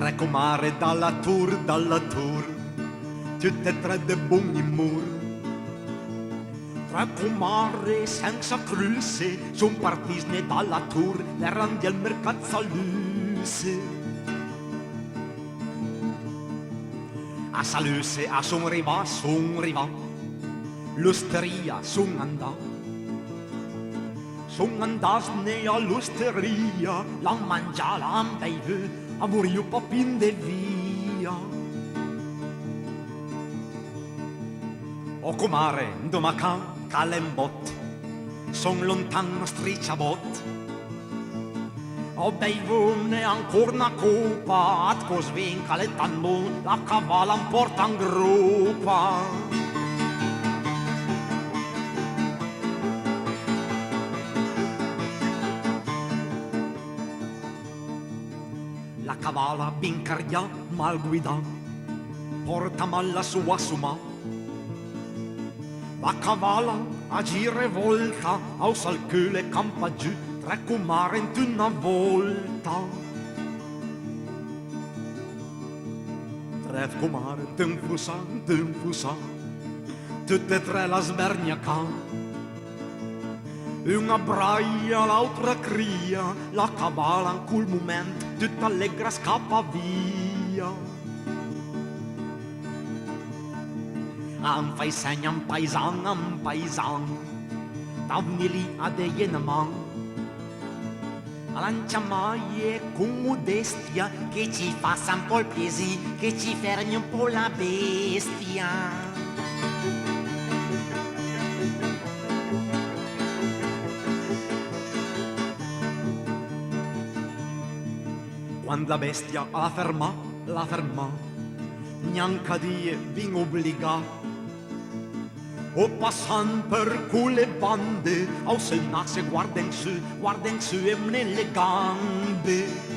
Tre comare dalla tour, tutte e tre de buon umor. Tre comare senza cruse, son partisne dalla tour, erano al mercato Saluse. A Saluse, a son riva, l'osteria son andà. Son andasne all'osteria, l'han mangiata, l'han bevuta, a vorio papin de via. O comare, domacan, calembot, son lontano stricciabot. O beivone ancora una copa, at cosvin calettanno, la cavala in porta in gruppa. La cavala ben cardia, mal guida, porta mal la sua suma. La cavala a gire volta, aus al cule campa giù, tre comare in una volta. Tre comare d'infusa, tutte e tre la sberniaca. Una braia, l'altra cria, la cavala in quel momento tutta allegra scappa via. Am fai segna un paisan, davni lì a degli man. Lancia mai con modestia che ci fa un po' il piesi, che ci fermi un po' la bestia. Quando la bestia la ferma, neanche die vin obbliga. O passan per quelle bande, aus il naso guarden su e nelle gambe.